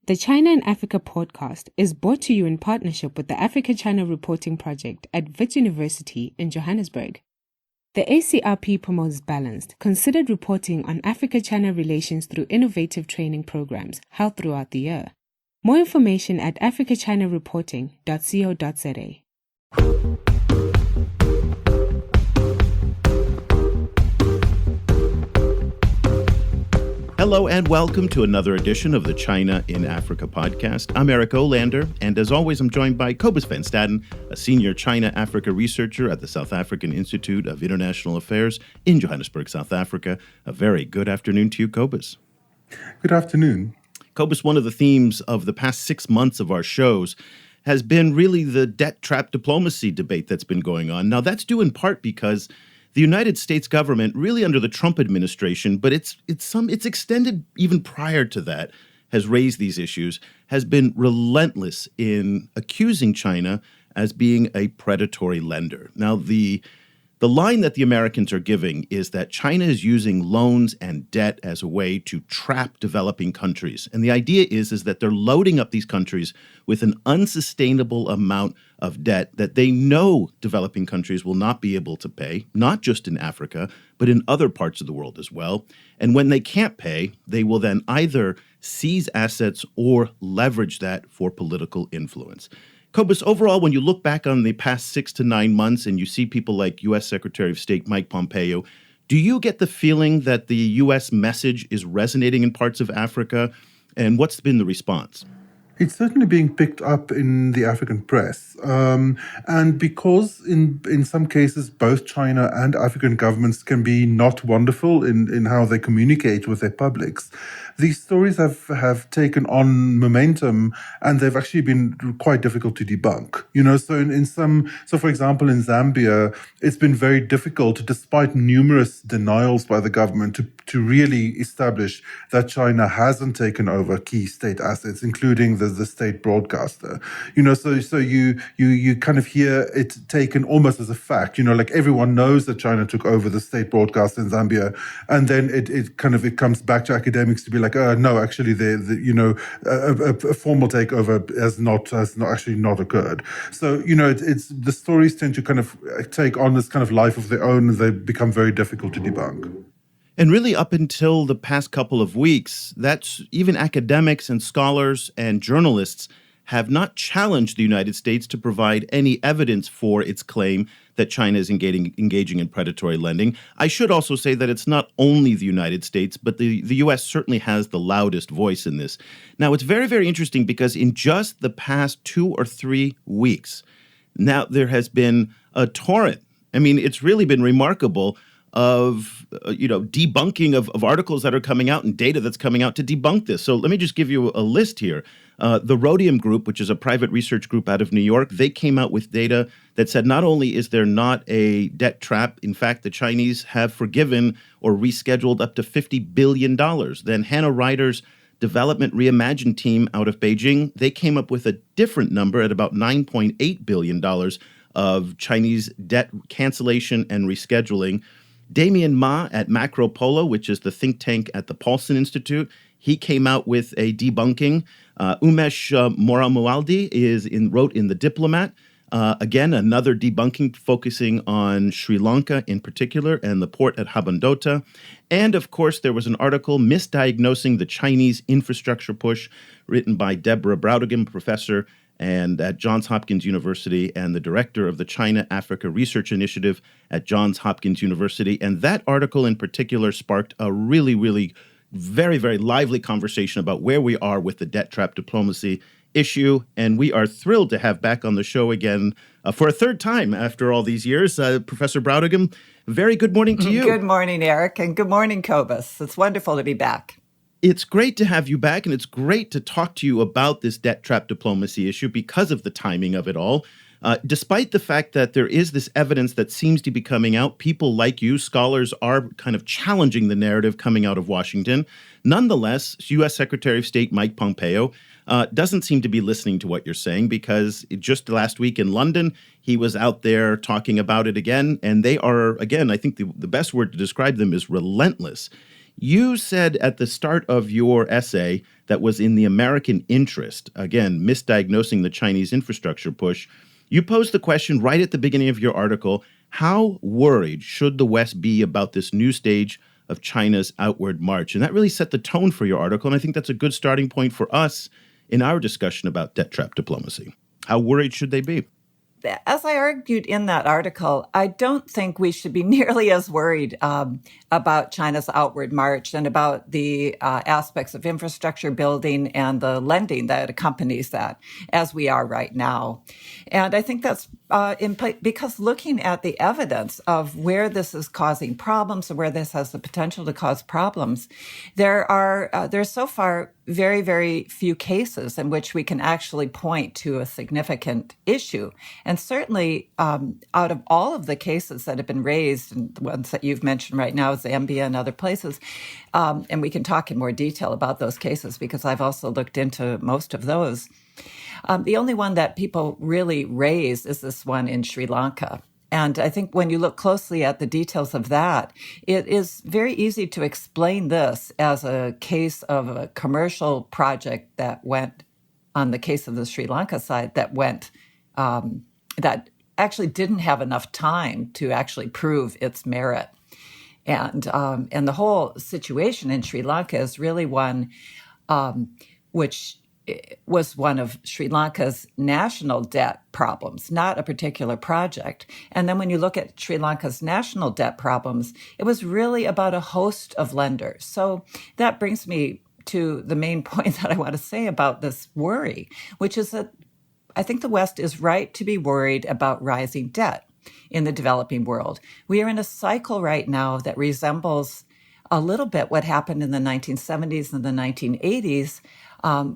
The China and Africa podcast is brought to you in partnership with the Africa-China Reporting Project at Wits University in Johannesburg. The ACRP promotes balanced, considered reporting on Africa-China relations through innovative training programs held throughout the year. More information at africachinareporting.co.za. Hello and welcome to another edition of the China in Africa podcast. I'm Eric Olander, and as always, I'm joined by Cobus van Staden, a senior China-Africa researcher at the South African Institute of International Affairs in Johannesburg, South Africa. A very good afternoon to you, Cobus. Good afternoon. Cobus, one of the themes of the past 6 months of our shows has been really the debt trap diplomacy debate that's been going on. Now, that's due in part because the United States government, really under the Trump administration, but it's extended even prior to that, has raised these issues, has been relentless in accusing China as being a predatory lender. Now, the line that the Americans are giving is that China is using loans and debt as a way to trap developing countries. And the idea is that they're loading up these countries with an unsustainable amount of debt that they know developing countries will not be able to pay, not just in Africa, but in other parts of the world as well. And when they can't pay, they will then either seize assets or leverage that for political influence. Cobus, overall, when you look back on the past 6 to 9 months and you see people like U.S. Secretary of State Mike Pompeo, do you get the feeling that the U.S. message is resonating in parts of Africa? And what's been the response? It's certainly being picked up in the African press. And because in some cases, both China and African governments can be not wonderful in how they communicate with their publics, these stories have taken on momentum, and they've actually been quite difficult to debunk. So for example, in Zambia, it's been very difficult, despite numerous denials by the government, to really establish that China hasn't taken over key state assets, including the state broadcaster. So you kind of hear it taken almost as a fact. Like everyone knows that China took over the state broadcaster in Zambia, and then it comes back to academics to be like, no, actually, a formal takeover has not occurred. So it's the stories tend to kind of take on this kind of life of their own, and they become very difficult to debunk. And really, up until the past couple of weeks, that's even academics and scholars and journalists have not challenged the United States to provide any evidence for its claim that China is engaging in predatory lending. I should also say that it's not only the United States, but the U.S. certainly has the loudest voice in this. Now, it's very, very interesting because in just the past 2 or 3 weeks, now there has been a torrent. I mean, it's really been remarkable of debunking of articles that are coming out and data that's coming out to debunk this. So let me just give you a list here. The Rhodium Group, which is a private research group out of New York, they came out with data that said not only is there not a debt trap, in fact, the Chinese have forgiven or rescheduled up to $50 billion. Then Hannah Ryder's Development Reimagined team out of Beijing, they came up with a different number at about $9.8 billion of Chinese debt cancellation and rescheduling. Damien Ma at Macro Polo, which is the think tank at the Paulson Institute, he came out with a debunking. Umesh Moramualdi wrote in The Diplomat, again, another debunking focusing on Sri Lanka in particular and the port at Hambantota. And, of course, there was an article misdiagnosing the Chinese infrastructure push written by Deborah Brautigam, professor and at Johns Hopkins University and the director of the China-Africa Research Initiative at Johns Hopkins University. And that article in particular sparked a really, really very, very lively conversation about where we are with the debt trap diplomacy issue. And we are thrilled to have back on the show again for a third time after all these years. Professor Brautigam, very good morning to you. Good morning, Eric, and good morning, Cobus. It's wonderful to be back. It's great to have you back, and it's great to talk to you about this debt trap diplomacy issue because of the timing of it all. Despite the fact that there is this evidence that seems to be coming out, people like you, scholars, are kind of challenging the narrative coming out of Washington. Nonetheless, U.S. Secretary of State Mike Pompeo doesn't seem to be listening to what you're saying because just last week in London, he was out there talking about it again. And they are, again, I think the best word to describe them is relentless. You said at the start of your essay that was in the American interest, again, misdiagnosing the Chinese infrastructure push, you posed the question right at the beginning of your article, how worried should the West be about this new stage of China's outward march? And that really set the tone for your article, and I think that's a good starting point for us in our discussion about debt trap diplomacy. How worried should they be? As I argued in that article, I don't think we should be nearly as worried about China's outward march and about the aspects of infrastructure building and the lending that accompanies that as we are right now. And I think that's because looking at the evidence of where this is causing problems and where this has the potential to cause problems, there's so far very, very few cases in which we can actually point to a significant issue. And certainly out of all of the cases that have been raised, and the ones that you've mentioned right now, Zambia and other places, and we can talk in more detail about those cases because I've also looked into most of those. The only one that people really raise is this one in Sri Lanka. And I think when you look closely at the details of that, it is very easy to explain this as a case of a commercial project that went, on the case of the Sri Lanka side, that actually didn't have enough time to actually prove its merit. And the whole situation in Sri Lanka is really one which was one of Sri Lanka's national debt problems, not a particular project. And then when you look at Sri Lanka's national debt problems, it was really about a host of lenders. So that brings me to the main point that I want to say about this worry, which is that I think the West is right to be worried about rising debt in the developing world. We are in a cycle right now that resembles a little bit what happened in the 1970s and the 1980s,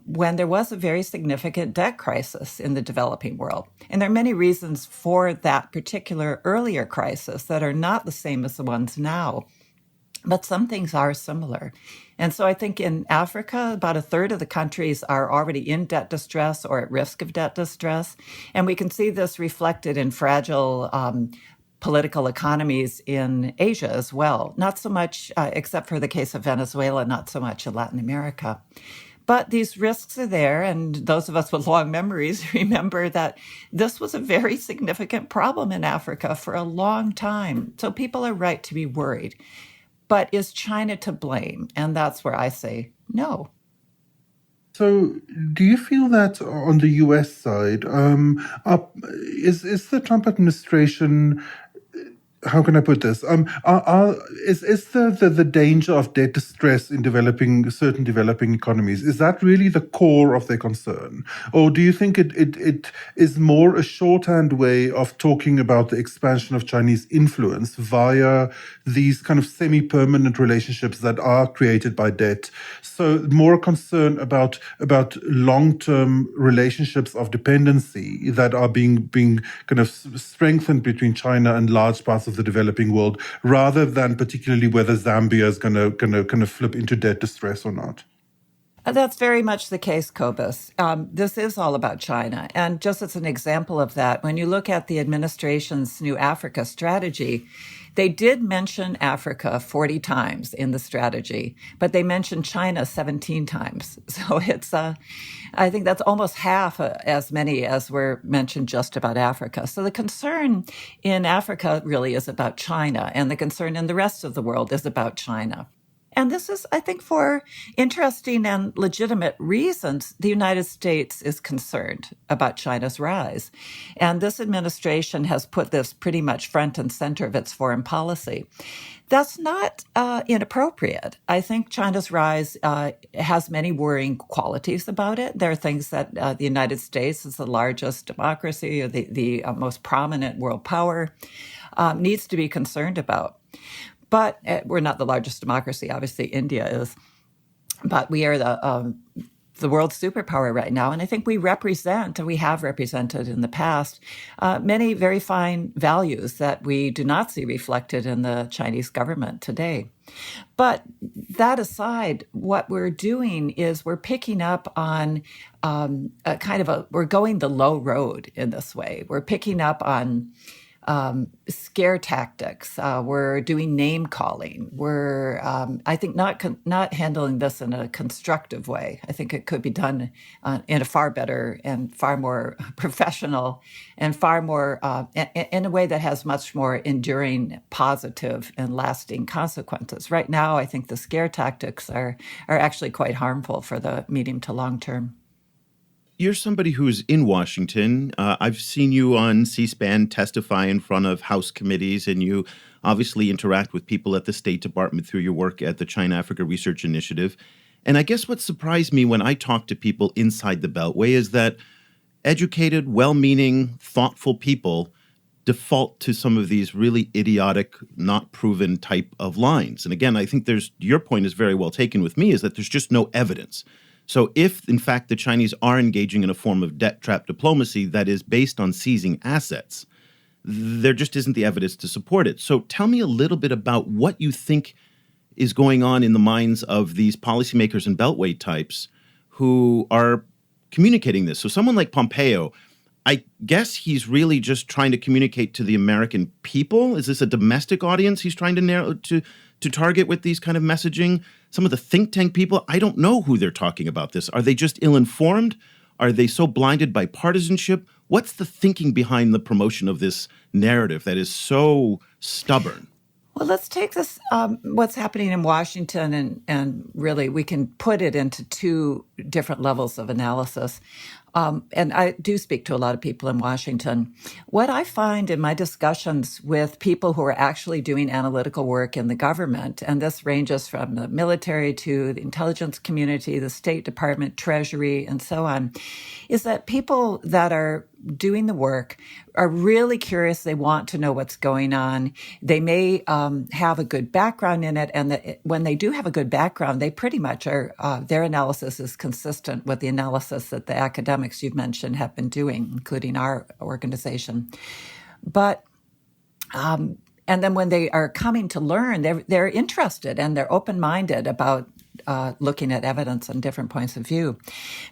when there was a very significant debt crisis in the developing world. And there are many reasons for that particular earlier crisis that are not the same as the ones now. But some things are similar. And so I think in Africa, about a third of the countries are already in debt distress or at risk of debt distress. And we can see this reflected in fragile political economies in Asia as well. Not so much, except for the case of Venezuela, not so much in Latin America. But these risks are there, and those of us with long memories remember that this was a very significant problem in Africa for a long time. So people are right to be worried. But is China to blame? And that's where I say no. So, do you feel that on the U.S. side, is the Trump administration, how can I put this? Is the danger of debt distress in certain developing economies, is that really the core of their concern? Or do you think it is more a shorthand way of talking about the expansion of Chinese influence via these kind of semi-permanent relationships that are created by debt? So more concern about long-term relationships of dependency that are being kind of strengthened between China and large parts of the developing world, rather than particularly whether Zambia is going to flip into debt distress or not. That's very much the case, Cobus. This is all about China. And just as an example of that, when you look at the administration's New Africa strategy, they did mention Africa 40 times in the strategy, but they mentioned China 17 times. So I think that's almost half as many as were mentioned just about Africa. So the concern in Africa really is about China, and the concern in the rest of the world is about China. And this is, I think, for interesting and legitimate reasons, the United States is concerned about China's rise. And this administration has put this pretty much front and center of its foreign policy. That's not inappropriate. I think China's rise has many worrying qualities about it. There are things that the United States, as the largest democracy, or the most prominent world power, needs to be concerned about. But we're not the largest democracy. Obviously, India is. But we are the world's superpower right now. And I think we represent, and we have represented in the past, many very fine values that we do not see reflected in the Chinese government today. But that aside, what we're doing is we're picking up on we're going the low road in this way. We're picking up on scare tactics. We're doing name calling. We're, I think, not handling this in a constructive way. I think it could be done in a far better and far more professional and far more in a way that has much more enduring, positive, and lasting consequences. Right now, I think the scare tactics are actually quite harmful for the medium to long term. You're somebody who's in Washington. I've seen you on C-SPAN testify in front of House committees, and you obviously interact with people at the State Department through your work at the China-Africa Research Initiative. And I guess what surprised me when I talk to people inside the Beltway is that educated, well-meaning, thoughtful people default to some of these really idiotic, not proven type of lines. And again, I think your point is very well taken with me, is that there's just no evidence. So if, in fact, the Chinese are engaging in a form of debt trap diplomacy that is based on seizing assets, there just isn't the evidence to support it. So tell me a little bit about what you think is going on in the minds of these policymakers and Beltway types who are communicating this. So someone like Pompeo, I guess he's really just trying to communicate to the American people. Is this a domestic audience he's trying to narrow to target with these kind of messaging? Some of the think tank people, I don't know who they're talking about this. Are they just ill-informed? Are they so blinded by partisanship? What's the thinking behind the promotion of this narrative that is so stubborn? Well, let's take this, what's happening in Washington, and really we can put it into two different levels of analysis. And I do speak to a lot of people in Washington. What I find in my discussions with people who are actually doing analytical work in the government, and this ranges from the military to the intelligence community, the State Department, Treasury, and so on, is that people that are doing the work are really curious. They want to know what's going on. They may have a good background in it. And when they do have a good background, they pretty much are, their analysis is consistent with the analysis that the academics you've mentioned have been doing, including our organization. But and then when they are coming to learn, they're interested and they're open-minded about looking at evidence and different points of view.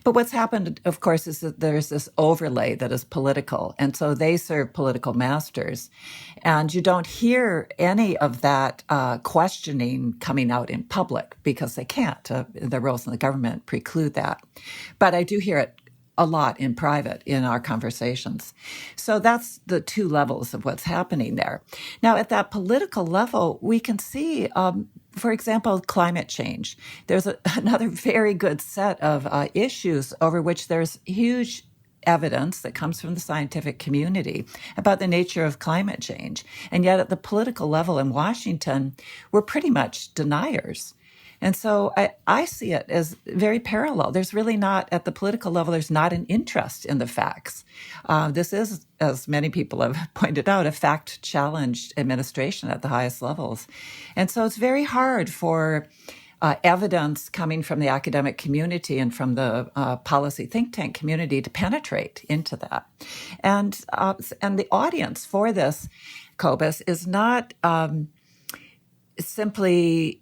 But what's happened, of course, is that there's this overlay that is political. And so they serve political masters. And you don't hear any of that questioning coming out in public because they can't. The roles in the government preclude that. But I do hear it a lot in private in our conversations. So that's the two levels of what's happening there. Now, at that political level, we can see, for example, climate change. There's another very good set of issues over which there's huge evidence that comes from the scientific community about the nature of climate change. And yet at the political level in Washington, we're pretty much deniers. And so I see it as very parallel. There's really not, at the political level, there's not an interest in the facts. This is, as many people have pointed out, a fact-challenged administration at the highest levels. And so it's very hard for evidence coming from the academic community and from the policy think tank community to penetrate into that. And the audience for this, Cobus, is not simply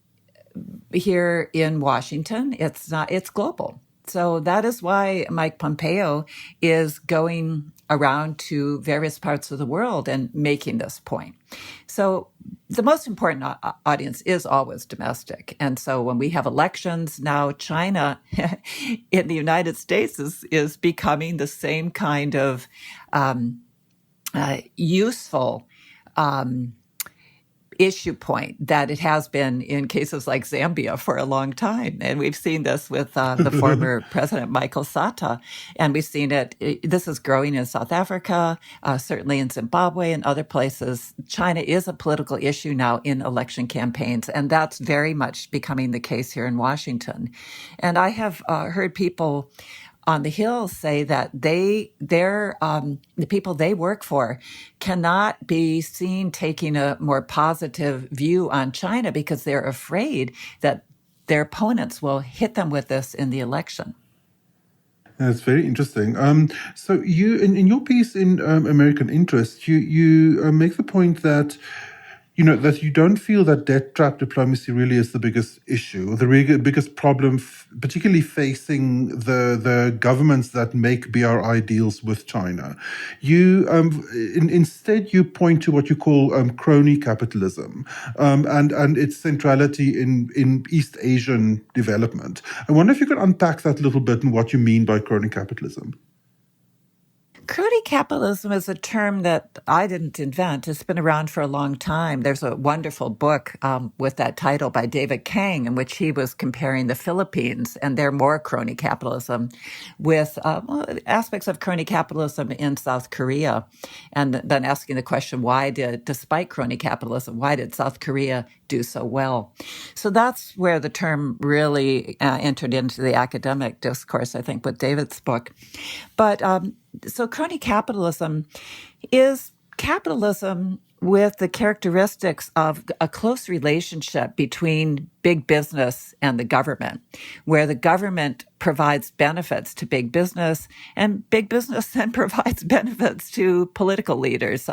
here in Washington. It's global. So that is why Mike Pompeo is going around to various parts of the world and making this point. So the most important audience is always domestic. And so when we have elections, now China in the United States is becoming the same kind of useful issue point that it has been in cases like Zambia for a long time. And we've seen this with the former president, Michael Sata. And we've seen this is growing in South Africa, certainly in Zimbabwe and other places. China is a political issue now in election campaigns. And that's very much becoming the case here in Washington. And I have heard people on the Hill say that the people they work for cannot be seen taking a more positive view on China because they're afraid that their opponents will hit them with this in the election. That's very interesting. So you, in your piece in American Interest, you make the point that that you don't feel that debt trap diplomacy really is the biggest issue, or the biggest problem, particularly facing the governments that make BRI deals with China. You instead you point to what you call crony capitalism, and its centrality in East Asian development. I wonder if you could unpack that a little bit and what you mean by crony capitalism. Crony capitalism is a term that I didn't invent. It's been around for a long time. There's a wonderful book with that title by David Kang, in which he was comparing the Philippines and their more crony capitalism with aspects of crony capitalism in South Korea, and then asking the question, despite crony capitalism, why did South Korea do so well? So that's where the term really entered into the academic discourse, I think, with David's book. But so crony capitalism is capitalism with the characteristics of a close relationship between big business and the government, where the government provides benefits to big business, and big business then provides benefits to political leaders.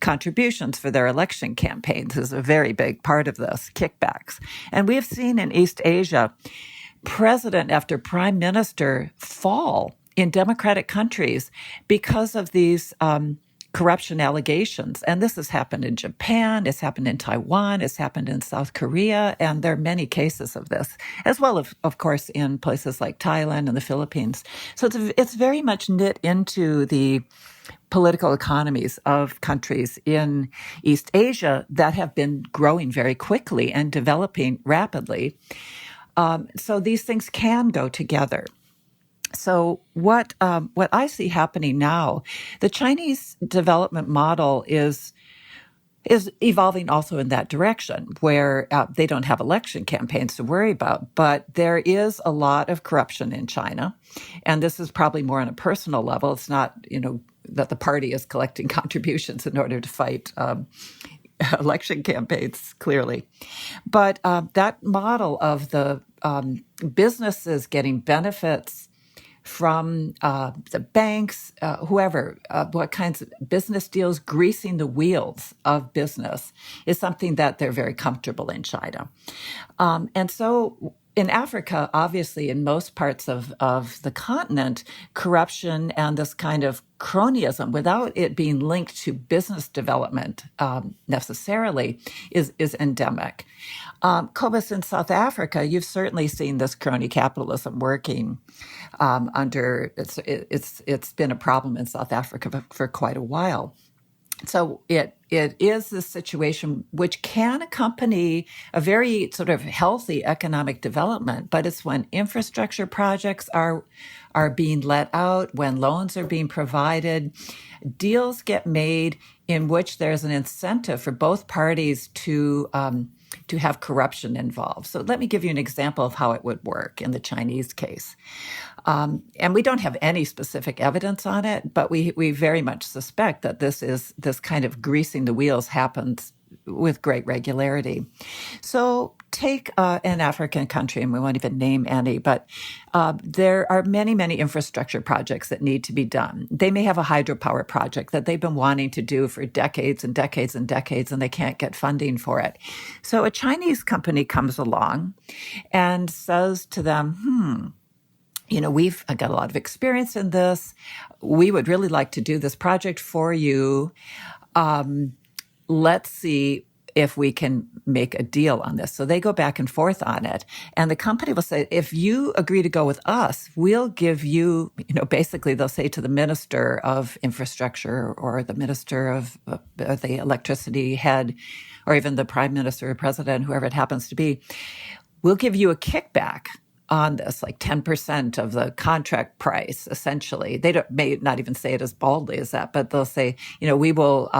Contributions for their election campaigns is a very big part of this, kickbacks. And we have seen in East Asia, president after prime minister fall in democratic countries because of these corruption allegations. And this has happened in Japan, it's happened in Taiwan, it's happened in South Korea, and there are many cases of this, as well as, of course, in places like Thailand and the Philippines. So it's very much knit into the political economies of countries in East Asia that have been growing very quickly and developing rapidly. So these things can go together. So what I see happening now, the Chinese development model is evolving also in that direction, where they don't have election campaigns to worry about, but there is a lot of corruption in China, and this is probably more on a personal level. It's not, that the party is collecting contributions in order to fight election campaigns, clearly. But that model of the businesses getting benefits from the banks, whoever, what kinds of business deals, greasing the wheels of business is something that they're very comfortable in China. And so in Africa, obviously, in most parts of the continent, corruption and this kind of cronyism, without it being linked to business development necessarily, is endemic. Cobus, in South Africa, you've certainly seen this crony capitalism working it's been a problem in South Africa for quite a while. So it is this situation which can accompany a very sort of healthy economic development, but it's when infrastructure projects are being let out, when loans are being provided, deals get made in which there's an incentive for both parties to have corruption involved. So let me give you an example of how it would work in the Chinese case. And we don't have any specific evidence on it, but we very much suspect that this kind of greasing the wheels happens with great regularity. So take an African country, and we won't even name any, but there are many, many infrastructure projects that need to be done. They may have a hydropower project that they've been wanting to do for decades and decades and decades, and they can't get funding for it. So a Chinese company comes along and says to them, we've got a lot of experience in this. We would really like to do this project for you. Let's see if we can make a deal on this. So they go back and forth on it. And the company will say, if you agree to go with us, we'll give you, basically they'll say to the minister of infrastructure or the minister of the electricity head, or even the prime minister or president, whoever it happens to be, we'll give you a kickback on this, like 10% of the contract price, essentially. They may not even say it as boldly as that, but they'll say, we will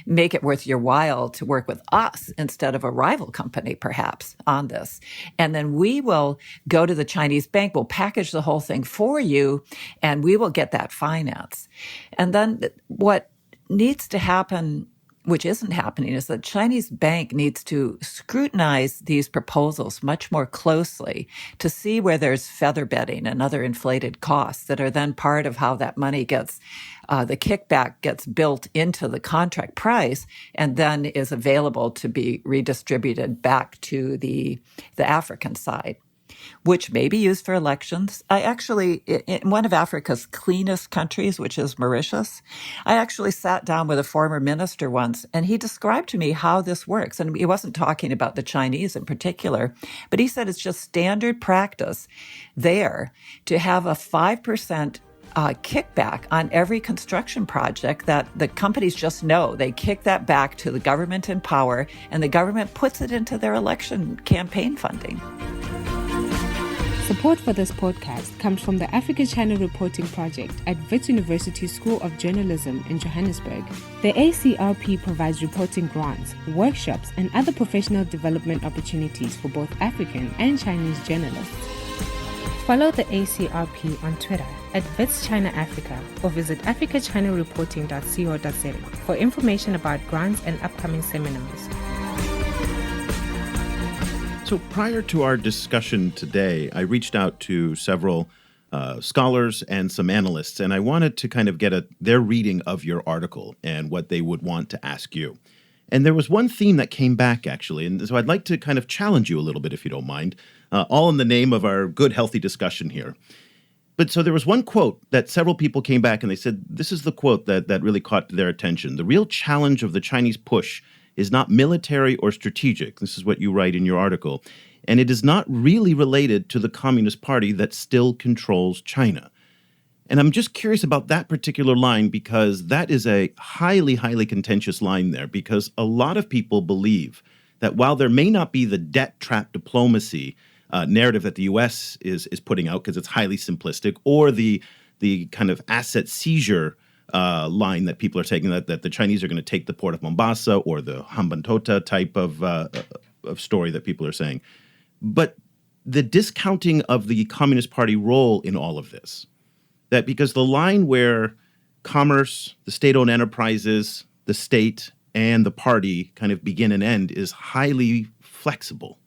make it worth your while to work with us instead of a rival company, perhaps, on this. And then we will go to the Chinese bank, we'll package the whole thing for you, and we will get that finance. And then what needs to happen which isn't happening, is that Chinese bank needs to scrutinize these proposals much more closely to see where there's feather bedding and other inflated costs that are then part of how that money gets, the kickback gets built into the contract price and then is available to be redistributed back to the African side, which may be used for elections. I actually, in one of Africa's cleanest countries, which is Mauritius, I actually sat down with a former minister once, and he described to me how this works. And he wasn't talking about the Chinese in particular, but he said it's just standard practice there to have a 5% kickback on every construction project that the companies just know. They kick that back to the government in power, and the government puts it into their election campaign funding. Support for this podcast comes from the Africa-China Reporting Project at Wits University School of Journalism in Johannesburg. The ACRP provides reporting grants, workshops, and other professional development opportunities for both African and Chinese journalists. Follow the ACRP on Twitter at Wits China Africa or visit africachinareporting.co.za for information about grants and upcoming seminars. So prior to our discussion today, I reached out to several scholars and some analysts, and I wanted to kind of get their reading of your article and what they would want to ask you. And there was one theme that came back, actually, and so I'd like to kind of challenge you a little bit, if you don't mind, all in the name of our good, healthy discussion here. But so there was one quote that several people came back and they said, this is the quote that really caught their attention. The real challenge of the Chinese push is not military or strategic. This is what you write in your article. And it is not really related to the Communist Party that still controls China. And I'm just curious about that particular line because that is a highly, highly contentious line there because a lot of people believe that while there may not be the debt trap diplomacy narrative that the U.S. is putting out because it's highly simplistic, or the kind of asset seizure line that people are taking, that the Chinese are going to take the port of Mombasa, or the Hambantota type of story that people are saying. But the discounting of the Communist Party role in all of this, that because the line where commerce, the state-owned enterprises, the state, and the party kind of begin and end is highly flexible.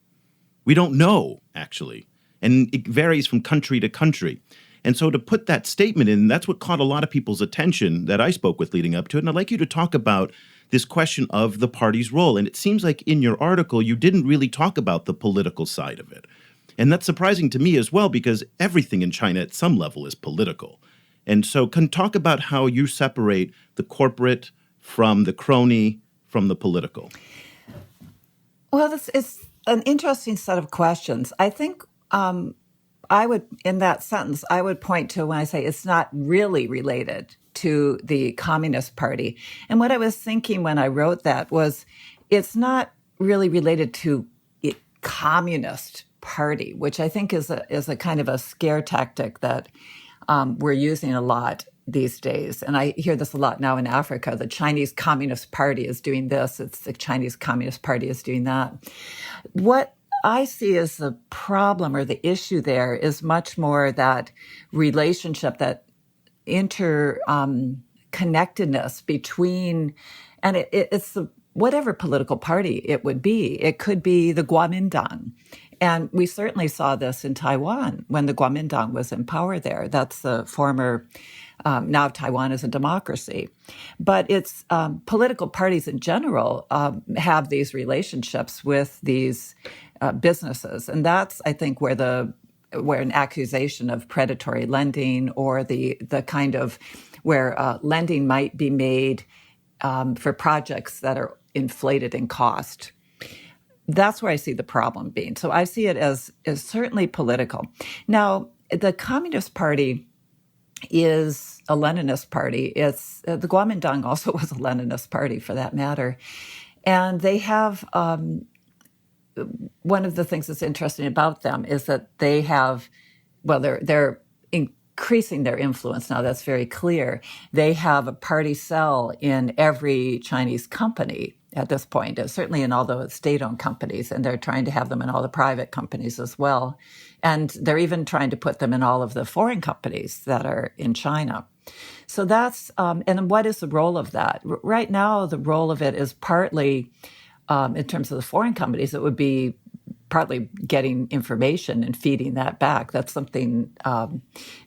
We don't know, actually, and it varies from country to country. And so to put that statement in, that's what caught a lot of people's attention that I spoke with leading up to it. And I'd like you to talk about this question of the party's role. And it seems like in your article, you didn't really talk about the political side of it. And that's surprising to me as well, because everything in China at some level is political. And so can talk about how you separate the corporate from the crony from the political. Well, it's an interesting set of questions. I think I would, in that sentence, I would point to when I say it's not really related to the Communist Party. And what I was thinking when I wrote that was it's not really related to Communist Party, which I think is a kind of a scare tactic that we're using a lot these days. And I hear this a lot now in Africa. The Chinese Communist Party is doing this. It's the Chinese Communist Party is doing that. What I see as the problem or the issue there is much more that relationship, that interconnectedness between, and it's the, whatever political party it would be. It could be the Kuomintang. And we certainly saw this in Taiwan when the Kuomintang was in power there. That's the former, now Taiwan is a democracy. But it's political parties in general have these relationships with these businesses. And that's, I think, where an accusation of predatory lending or the kind of where lending might be made for projects that are inflated in cost. That's where I see the problem being. So I see it as certainly political. Now, the Communist Party is a Leninist party. It's the Kuomintang also was a Leninist party, for that matter. And they have one of the things that's interesting about them is that they have, well, they're increasing their influence now. That's very clear. They have a party cell in every Chinese company at this point, certainly in all the state-owned companies, and they're trying to have them in all the private companies as well. And they're even trying to put them in all of the foreign companies that are in China. So that's, and what is the role of that? Right now, the role of it is partly, in terms of the foreign companies, it would be partly getting information and feeding that back. That's something,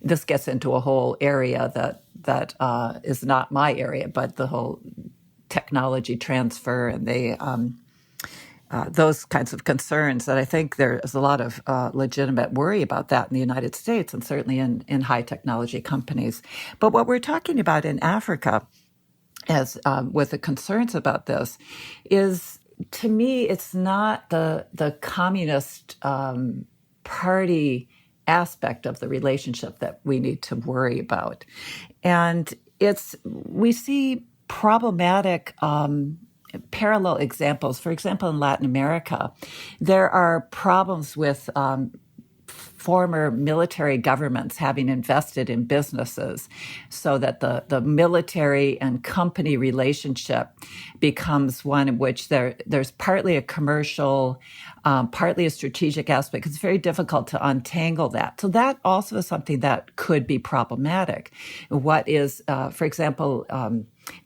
this gets into a whole area that is not my area, but the whole technology transfer and those kinds of concerns that I think there is a lot of legitimate worry about that in the United States and certainly in high technology companies. But what we're talking about in Africa, as with the concerns about this, is, to me, it's not the Communist Party aspect of the relationship that we need to worry about. And we see problematic parallel examples. For example, in Latin America, there are problems with former military governments having invested in businesses so that the military and company relationship becomes one in which there's partly a commercial, partly a strategic aspect. It's very difficult to untangle that. So that also is something that could be problematic. What is, for example,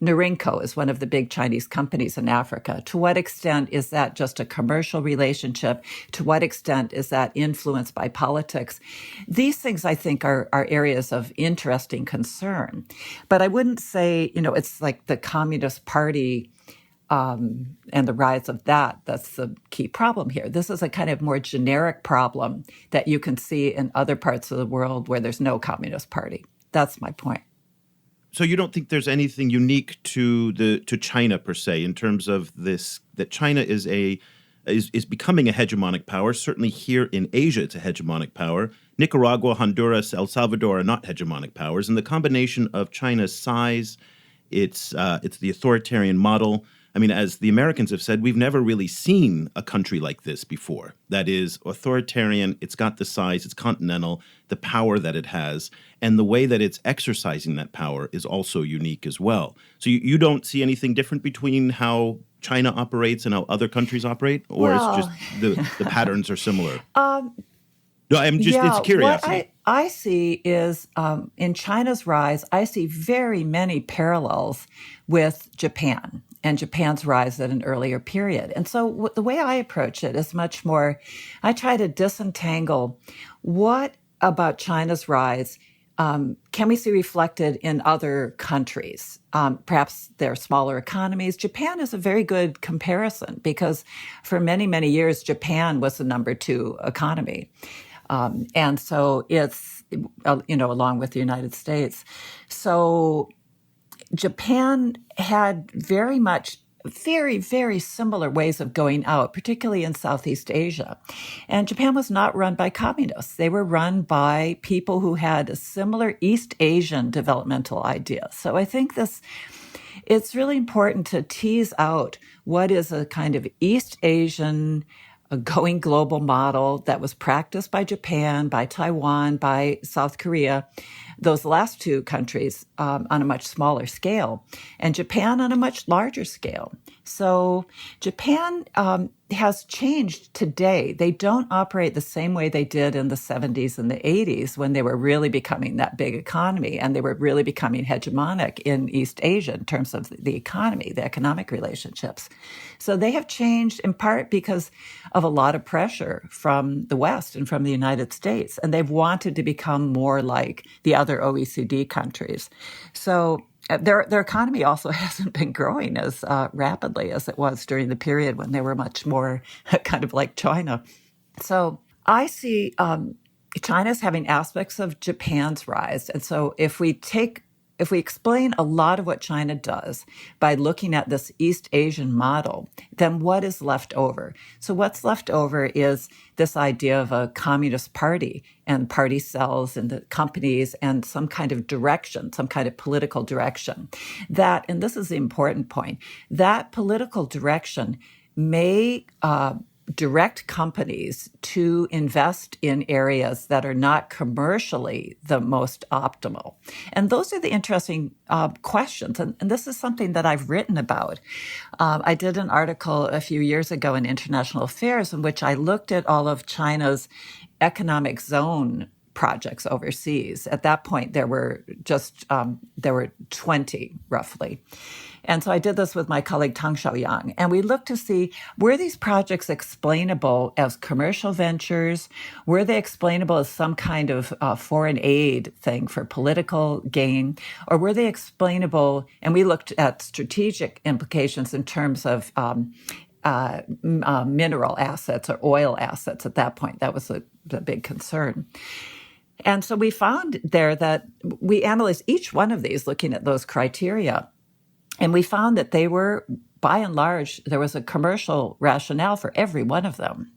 Norinco is one of the big Chinese companies in Africa. To what extent is that just a commercial relationship? To what extent is that influenced by politics? These things, I think, are areas of interesting concern. But I wouldn't say, it's like the Communist Party and the rise of that's the key problem here. This is a kind of more generic problem that you can see in other parts of the world where there's no Communist Party. That's my point. So you don't think there's anything unique to China per se in terms of this, that China is becoming a hegemonic power? Certainly here in Asia, it's a hegemonic power. Nicaragua, Honduras, El Salvador are not hegemonic powers, and the combination of China's size, it's the authoritarian model. I mean, as the Americans have said, we've never really seen a country like this before. That is authoritarian, it's got the size, it's continental, the power that it has, and the way that it's exercising that power is also unique as well. So you don't see anything different between how China operates and how other countries operate? Or it's just the patterns are similar? No, it's curiosity. What I see is in China's rise, I see very many parallels with Japan and Japan's rise at an earlier period. And so the way I approach it is much more, I try to disentangle what about China's rise can we see reflected in other countries. Perhaps they're smaller economies. Japan is a very good comparison because for many, many years, Japan was the number 2 economy. And so it's, along with the United States. So Japan had very, very similar ways of going out, particularly in Southeast Asia. And Japan was not run by communists. They were run by people who had a similar East Asian developmental idea. So I think it's really important to tease out what is a kind of East Asian a going global model that was practiced by Japan, by Taiwan, by South Korea, those last 2 countries on a much smaller scale, and Japan on a much larger scale. So Japan has changed today. They don't operate the same way they did in the 70s and the 80s when they were really becoming that big economy and they were really becoming hegemonic in East Asia in terms of the economy, the economic relationships. So they have changed in part because of a lot of pressure from the West and from the United States, and they've wanted to become more like the other OECD countries. So their economy also hasn't been growing as rapidly as it was during the period when they were much more kind of like China. So I see China as having aspects of Japan's rise. And so if we explain a lot of what China does by looking at this East Asian model, then what is left over? So what's left over is this idea of a communist party and party cells and the companies and some kind of direction, some kind of political direction. That, and this is the important point, that political direction may direct companies to invest in areas that are not commercially the most optimal. And those are the interesting questions. And this is something that I've written about. I did an article a few years ago in International Affairs in which I looked at all of China's economic zone projects overseas. At that point, there were 20 roughly. And so I did this with my colleague Tang Xiaoyang, and we looked to see, were these projects explainable as commercial ventures? Were they explainable as some kind of foreign aid thing for political gain? Or were they explainable, and we looked at strategic implications in terms of mineral assets or oil assets at that point. That was the big concern. And so we found there that we analyzed each one of these looking at those criteria. And we found that they were, by and large, there was a commercial rationale for every one of them.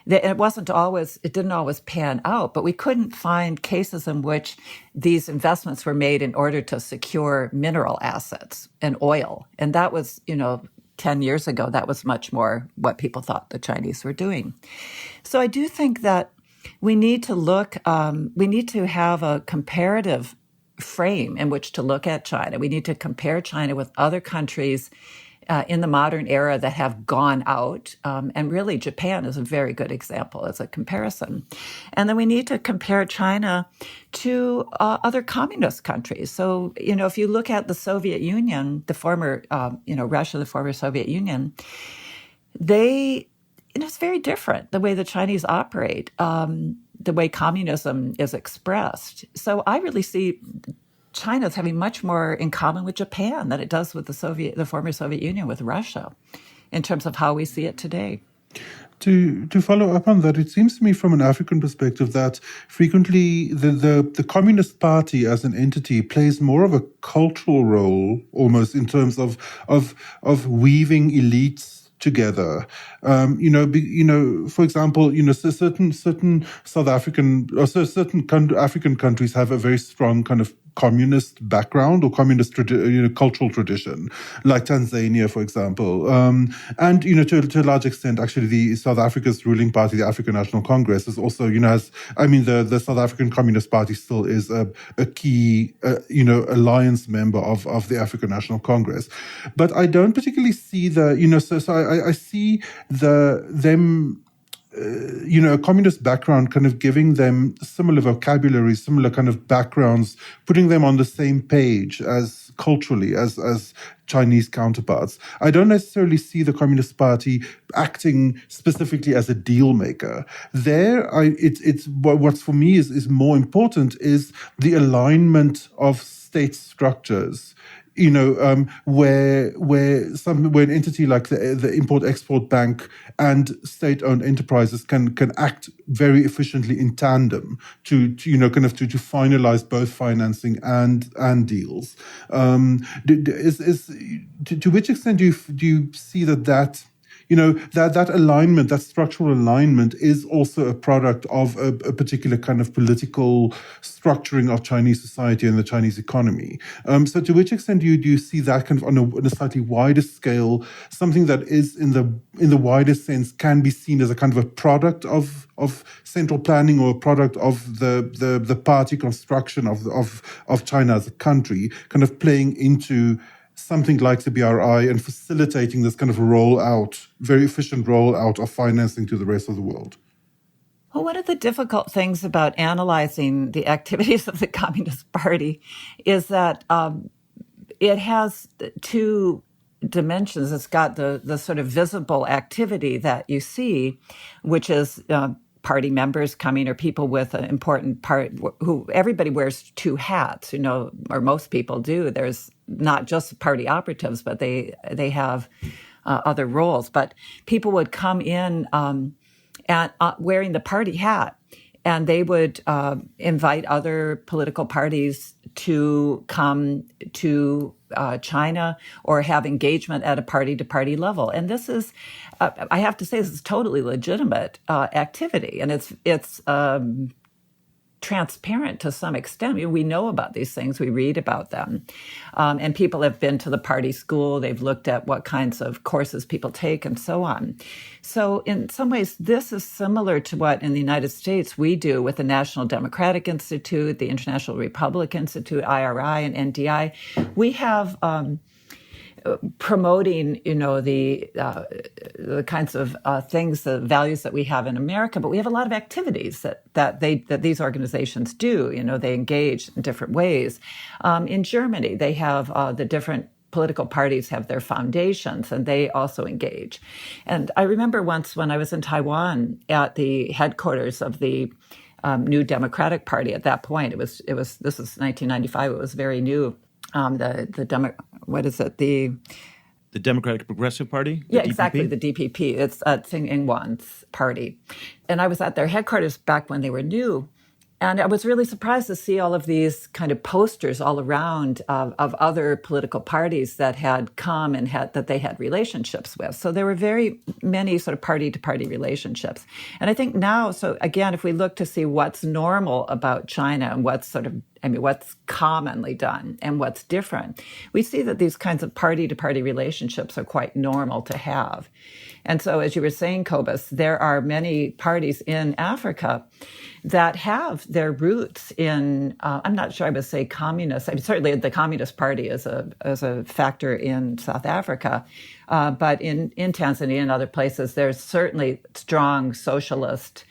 It didn't always pan out, but we couldn't find cases in which these investments were made in order to secure mineral assets and oil. And that was, 10 years ago, that was much more what people thought the Chinese were doing. So I do think that we need to we need to have a comparative frame in which to look at China. We need to compare China with other countries in the modern era that have gone out. And really, Japan is a very good example as a comparison. And then we need to compare China to other communist countries. So, if you look at the Soviet Union, the former, Russia, the former Soviet Union, it's very different the way the Chinese operate, the way communism is expressed. So I really see China as having much more in common with Japan than it does with the former Soviet Union, with Russia, in terms of how we see it today. To follow up on that, it seems to me from an African perspective that frequently the Communist Party as an entity plays more of a cultural role, almost in terms of weaving elites together. For example, certain South African or certain African countries have a very strong kind of communist background or communist cultural tradition, like Tanzania, for example. To a large extent, actually, the South Africa's ruling party, the African National Congress, is also, the South African Communist Party still is a key, alliance member of the African National Congress. But I don't particularly see I see them. A communist background kind of giving them similar vocabulary, similar kind of backgrounds, putting them on the same page as culturally as Chinese counterparts. I don't necessarily see the Communist Party acting specifically as a deal maker. What's for me is more important is the alignment of state structures. Where an entity like the Import-Export Bank and state-owned enterprises can act very efficiently in tandem to finalize both financing and deals. To which extent do you see that alignment, that structural alignment, is also a product of a particular kind of political structuring of Chinese society and the Chinese economy? So to which extent do you see that kind of on a slightly wider scale, something that is in the widest sense can be seen as a kind of a product of central planning or a product of the party construction of China as a country, kind of playing into something like the BRI and facilitating this kind of very efficient rollout of financing to the rest of the world? Well, one of the difficult things about analyzing the activities of the Communist Party is that it has two dimensions. It's got the sort of visible activity that you see, which is party members coming, or people with an important part, who everybody wears two hats, or most people do. There's not just party operatives, but they have other roles. But people would come in wearing the party hat, and they would invite other political parties to come to China or have engagement at a party-to-party level. And this is, I have to say, this is totally legitimate activity, and it's transparent to some extent. I mean, we know about these things, we read about them, and people have been to the party school, they've looked at what kinds of courses people take and so on. So in some ways, this is similar to what in the United States we do with the National Democratic Institute, the International Republic Institute, IRI, and NDI. We have promoting, the kinds of things, the values that we have in America, but we have a lot of activities that these organizations do. They engage in different ways. In Germany, they have the different political parties have their foundations, and they also engage. And I remember once when I was in Taiwan at the headquarters of the New Democratic Party. At that point, this was 1995. It was very new. The Democratic Progressive Party? Yeah, DPP? exactly, the DPP. It's Tsing Ing-wen's party. And I was at their headquarters back when they were new. And I was really surprised to see all of these kind of posters all around of other political parties that had come and that they had relationships with. So there were very many sort of party-to-party relationships. And I think now, so again, if we look to see what's normal about China and what's commonly done and what's different, we see that these kinds of party-to-party relationships are quite normal to have. And so, as you were saying, Cobus, there are many parties in Africa that have their roots in, I'm not sure I would say communist. I mean, certainly the Communist Party is a factor in South Africa, but in Tanzania and other places, there's certainly strong socialist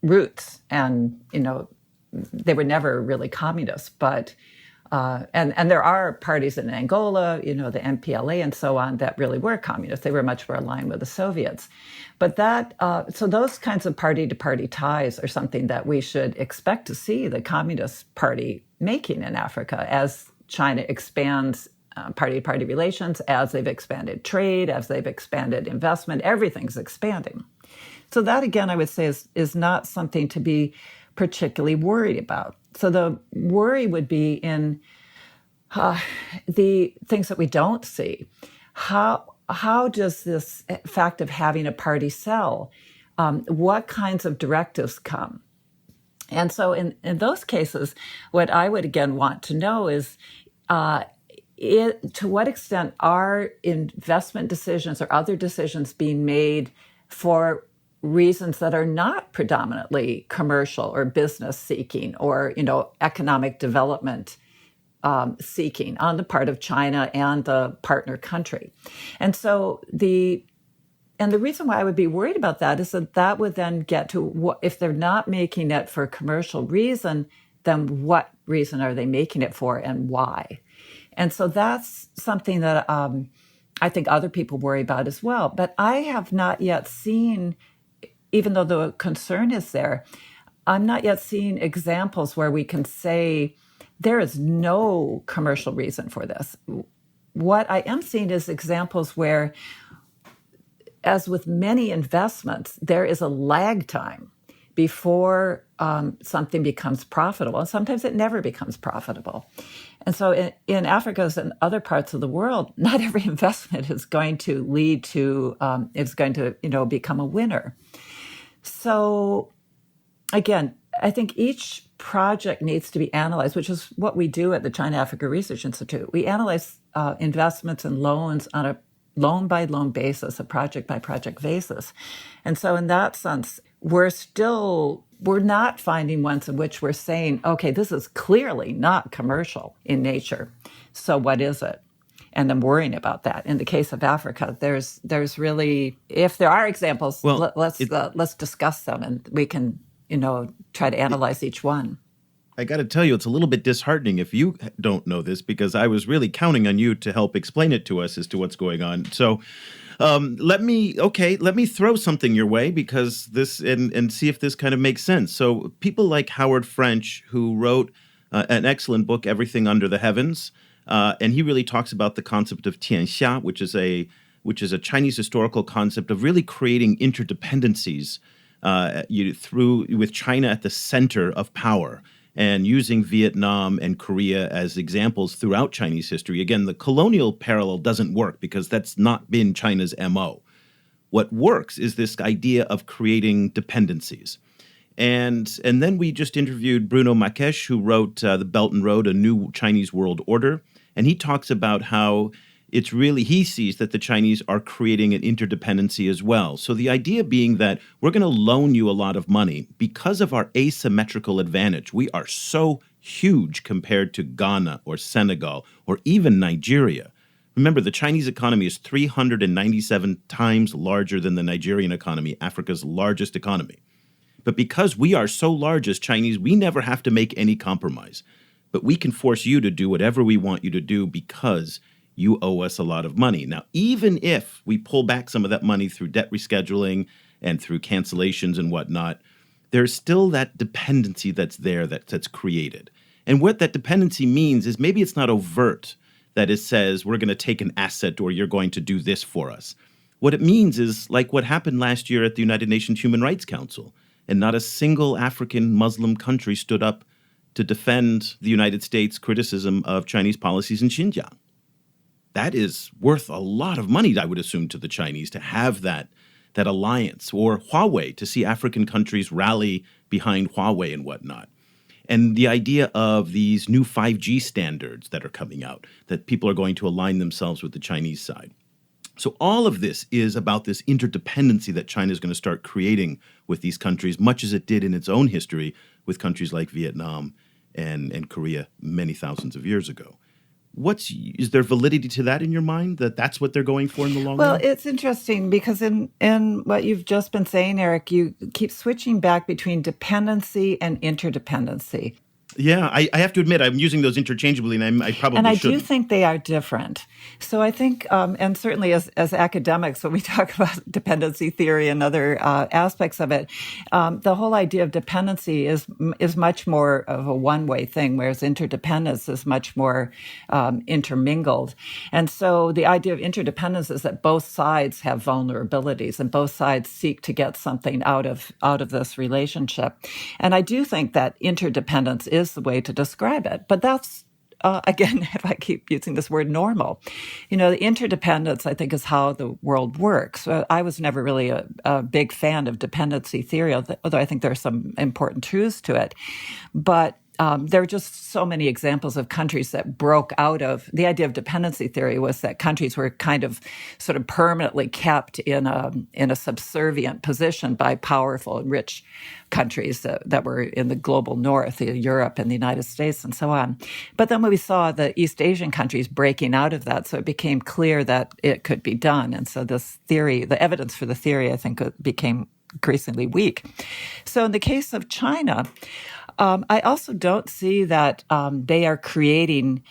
roots. And, they were never really communist, but and there are parties in Angola, the MPLA and so on, that really were communist. They were much more aligned with the Soviets. But so those kinds of party-to-party ties are something that we should expect to see the Communist Party making in Africa as China expands party-to-party relations, as they've expanded trade, as they've expanded investment. Everything's expanding. So that, again, I would say is not something to be particularly worried about. So the worry would be in the things that we don't see. How does this fact of having a party sell? What kinds of directives come? And so in those cases, what I would again want to know is to what extent are investment decisions or other decisions being made for reasons that are not predominantly commercial or business seeking or, economic development seeking on the part of China and the partner country. And so the reason why I would be worried about that is that would then get to if they're not making it for commercial reason, then what reason are they making it for and why? And so that's something that I think other people worry about as well. But I have not yet seen, even though the concern is there, I'm not yet seeing examples where we can say there is no commercial reason for this. What I am seeing is examples where, as with many investments, there is a lag time before something becomes profitable. And sometimes it never becomes profitable. And so in Africa and other parts of the world, not every investment is going to lead to, become a winner. So again, I think each project needs to be analyzed, which is what we do at the China Africa Research Institute. We analyze investments and loans on a loan-by-loan basis, a project-by-project basis. And so in that sense, we're not finding ones in which we're saying, okay, this is clearly not commercial in nature. So what is it? And I'm worrying about that. In the case of Africa, there's really, if there are examples, let's discuss them, and we can, try to analyze each one. I got to tell you, it's a little bit disheartening if you don't know this, because I was really counting on you to help explain it to us as to what's going on. So let me throw something your way, because and see if this kind of makes sense. So people like Howard French, who wrote an excellent book, Everything Under the Heavens, and he really talks about the concept of tianxia, which is a Chinese historical concept of really creating interdependencies with China at the center of power, and using Vietnam and Korea as examples throughout Chinese history. Again, the colonial parallel doesn't work because that's not been China's MO. What works is this idea of creating dependencies. And then we just interviewed Bruno Makesh, who wrote The Belt and Road, A New Chinese World Order. And he talks about how he sees that the Chinese are creating an interdependency as well. So the idea being that we're going to loan you a lot of money because of our asymmetrical advantage. We are so huge compared to Ghana or Senegal or even Nigeria. Remember, the Chinese economy is 397 times larger than the Nigerian economy, Africa's largest economy. But because we are so large as Chinese, we never have to make any compromise. But we can force you to do whatever we want you to do because you owe us a lot of money. Now, even if we pull back some of that money through debt rescheduling and through cancellations and whatnot, there's still that dependency that's there that's created. And what that dependency means is maybe it's not overt, that it says we're going to take an asset or you're going to do this for us. What it means is like what happened last year at the United Nations Human Rights Council, and not a single African Muslim country stood up to defend the United States' criticism of Chinese policies in Xinjiang. That is worth a lot of money, I would assume, to the Chinese to have that alliance, or Huawei, to see African countries rally behind Huawei and whatnot. And the idea of these new 5G standards that are coming out, that people are going to align themselves with the Chinese side. So all of this is about this interdependency that China is going to start creating with these countries, much as it did in its own history with countries like Vietnam and Korea many thousands of years ago. Is there validity to that in your mind, that that's what they're going for in the long run? Well, it's interesting because in what you've just been saying, Eric, you keep switching back between dependency and interdependency. Yeah, I have to admit, I'm using those interchangeably, and I probably And I shouldn't. do think they are different. So I think, and certainly as academics, when we talk about dependency theory and other aspects of it, the whole idea of dependency is much more of a one-way thing, whereas interdependence is much more intermingled. And so the idea of interdependence is that both sides have vulnerabilities and both sides seek to get something out of this relationship. And I do think that interdependence is the way to describe it. But that's, again, if I keep using this word, normal. The interdependence, I think, is how the world works. I was never really a big fan of dependency theory, although I think there are some important truths to it. But there are just so many examples of countries that broke out of the idea of dependency theory. Was that countries were kind of sort of permanently kept in a subservient position by powerful and rich countries that were in the global north, Europe and the United States and so on. But then when we saw the East Asian countries breaking out of that, so it became clear that it could be done. And so this theory, the evidence for the theory, I think, became increasingly weak. So in the case of China, I also don't see that they are creating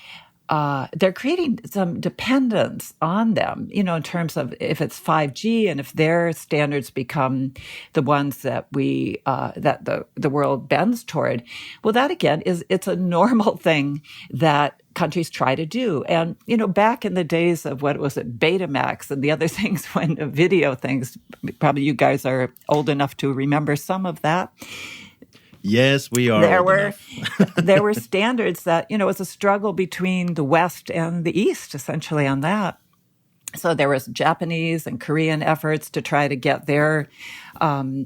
some dependence on them, in terms of if it's 5G and if their standards become the ones that that the world bends toward. Well, that again it's a normal thing that countries try to do. And, back in the days of what was it, Betamax and the other things, when video things, probably you guys are old enough to remember some of that. Yes, we are. There were standards that, it was a struggle between the West and the East, essentially, on that. So there was Japanese and Korean efforts to try to get their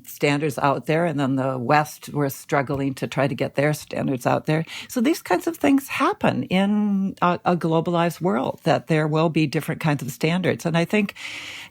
standards out there, and then the West were struggling to try to get their standards out there. So these kinds of things happen in a globalized world, that there will be different kinds of standards. And I think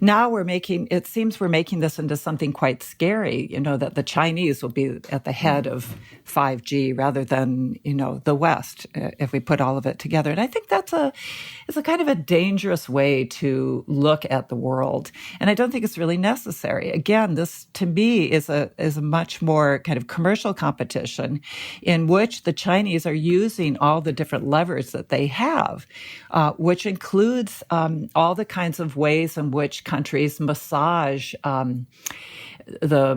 now it seems we're making this into something quite scary, that the Chinese will be at the head of 5G rather than, the West, if we put all of it together. And I think it's a kind of a dangerous way to look at the world. And I don't think it's really necessary. Again, this to me is a much more kind of commercial competition in which the Chinese are using all the different levers that they have, which includes all the kinds of ways in which countries massage the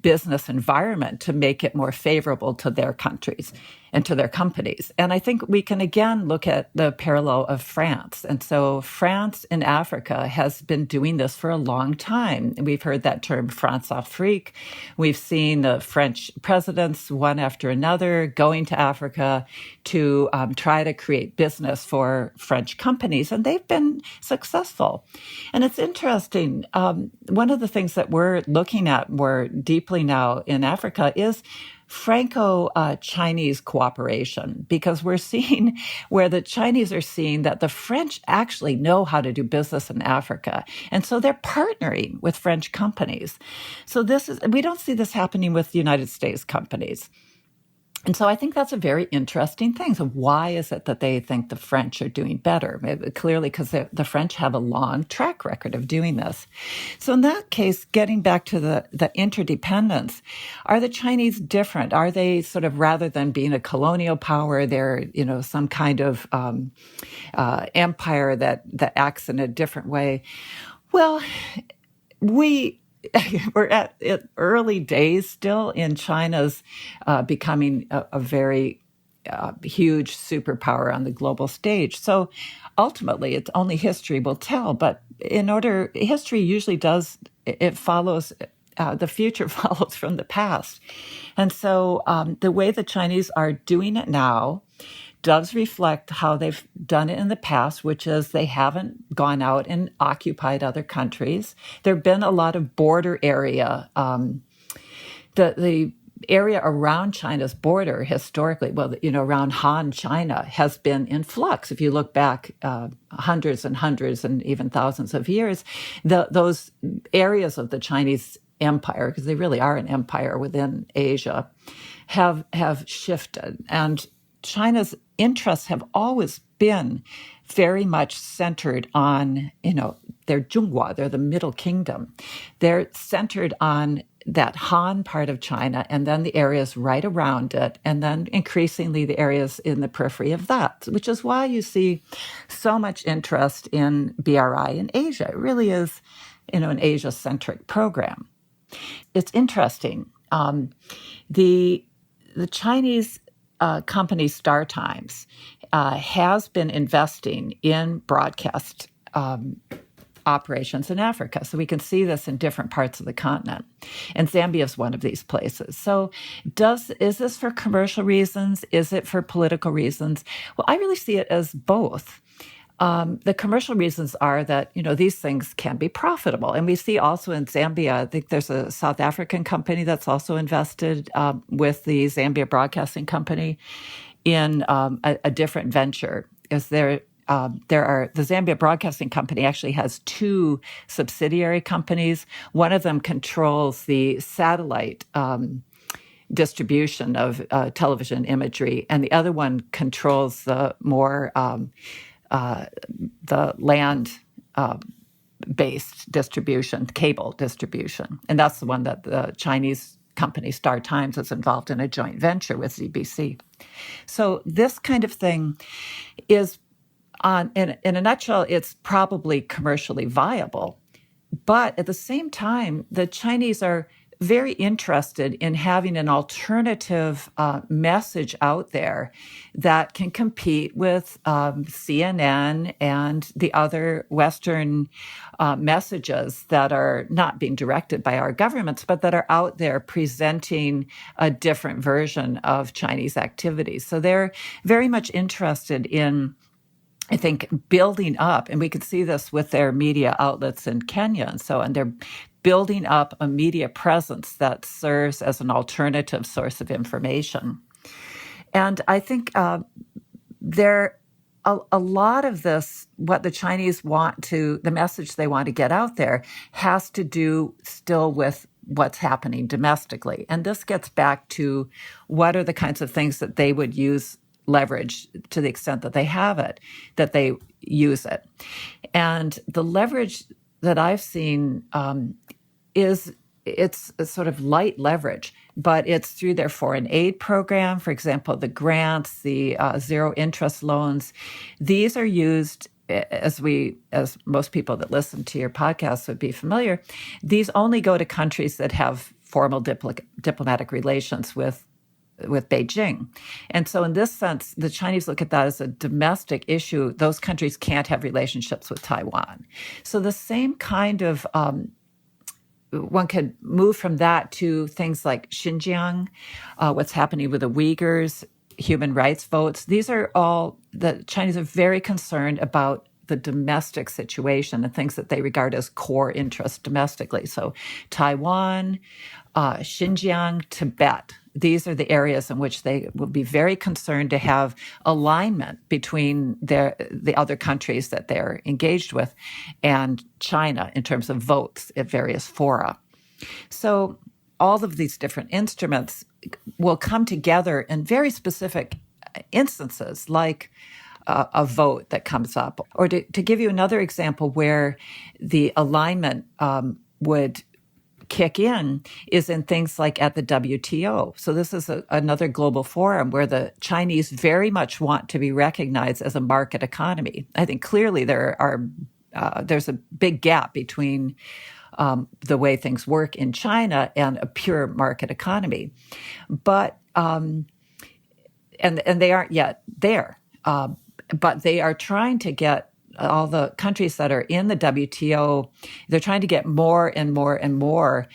business environment to make it more favorable to their countries and to their companies. And I think we can again look at the parallel of France. And so France in Africa has been doing this for a long time. We've heard that term France-Afrique. We've seen the French presidents, one after another, going to Africa to try to create business for French companies. And they've been successful. And it's interesting. One of the things that we're looking at more deeply now in Africa is Franco-Chinese cooperation, because we're seeing where the Chinese are seeing that the French actually know how to do business in Africa. And so they're partnering with French companies. So we don't see this happening with United States companies. And so I think that's a very interesting thing. So why is it that they think the French are doing better? Clearly, because the French have a long track record of doing this. So in that case, getting back to the interdependence, are the Chinese different? Are they sort of, rather than being a colonial power, they're, some kind of empire that acts in a different way? Well, we're at early days still in China's becoming a very huge superpower on the global stage. So ultimately, it's only history will tell. But history usually does, it follows, the future follows from the past. And so the way the Chinese are doing it now does reflect how they've done it in the past, which is they haven't gone out and occupied other countries. There have been a lot of border area. The area around China's border historically, around Han China, has been in flux. If you look back hundreds and hundreds and even thousands of years, those areas of the Chinese empire, because they really are an empire within Asia, have shifted. And China's interests have always been very much centered on, they're Zhonghua, they're the Middle Kingdom. They're centered on that Han part of China and then the areas right around it, and then increasingly the areas in the periphery of that, which is why you see so much interest in BRI in Asia. It really is, an Asia-centric program. It's interesting. The Chinese company Star Times has been investing in broadcast operations in Africa. So we can see this in different parts of the continent. And Zambia is one of these places. So is this for commercial reasons? Is it for political reasons? Well, I really see it as both. The commercial reasons are that, these things can be profitable. And we see also in Zambia, I think there's a South African company that's also invested with the Zambia Broadcasting Company in a different venture. The Zambia Broadcasting Company actually has two subsidiary companies. One of them controls the satellite distribution of television imagery, and the other one controls the more the land-based distribution, cable distribution. And that's the one that the Chinese company Star Times is involved in a joint venture with ZBC. So this kind of thing is, in a nutshell, it's probably commercially viable. But at the same time, the Chinese are very interested in having an alternative message out there that can compete with CNN and the other Western messages that are not being directed by our governments, but that are out there presenting a different version of Chinese activities. So they're very much interested in, I think, building up, and we could see this with their media outlets in Kenya and so on. They're building up a media presence that serves as an alternative source of information. And I think a lot of this, what the Chinese the message they want to get out there, has to do still with what's happening domestically. And this gets back to what are the kinds of things that they would leverage to the extent that they have it, that they use it. And the leverage that I've seen it's a sort of light leverage, but it's through their foreign aid program. For example, the grants, the zero interest loans. These are used, as most people that listen to your podcast would be familiar, these only go to countries that have formal diplomatic relations with Beijing. And so in this sense, the Chinese look at that as a domestic issue. Those countries can't have relationships with Taiwan. So the same kind of, one could move from that to things like Xinjiang, what's happening with the Uyghurs, human rights votes. These are all, the Chinese are very concerned about the domestic situation and things that they regard as core interests domestically. So Taiwan, Xinjiang, Tibet. These are the areas in which they will be very concerned to have alignment between the other countries that they're engaged with and China in terms of votes at various fora. So all of these different instruments will come together in very specific instances, like a vote that comes up. Or to give you another example where the alignment would kick in is in things like at the WTO. So this is another global forum where the Chinese very much want to be recognized as a market economy. I think clearly there's a big gap between the way things work in China and a pure market economy. But and they aren't yet there. But they are trying to get all the countries that are in the WTO, they're trying to get more and more and more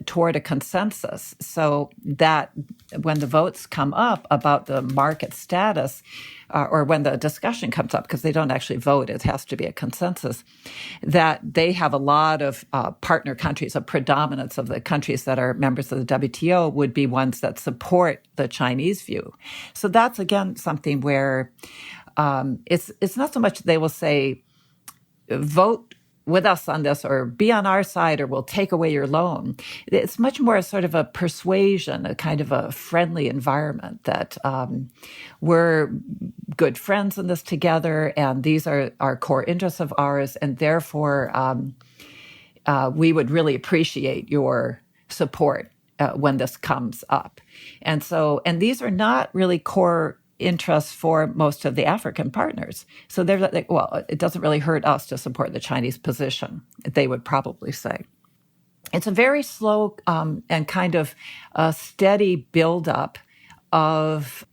toward a consensus, so that when the votes come up about the market status, or when the discussion comes up, because they don't actually vote, it has to be a consensus, that they have a lot of partner countries. A predominance of the countries that are members of the WTO would be ones that support the Chinese view. So that's, again, something where it's not so much they will say, vote with us on this, or be on our side, or we'll take away your loan. It's much more sort of a persuasion, a kind of a friendly environment that we're good friends in this together, and these are our core interests of ours, and therefore we would really appreciate your support when this comes up. And these are not really core interests for most of the African partners. So they're like, well, it doesn't really hurt us to support the Chinese position, they would probably say. It's a very slow and kind of a steady buildup of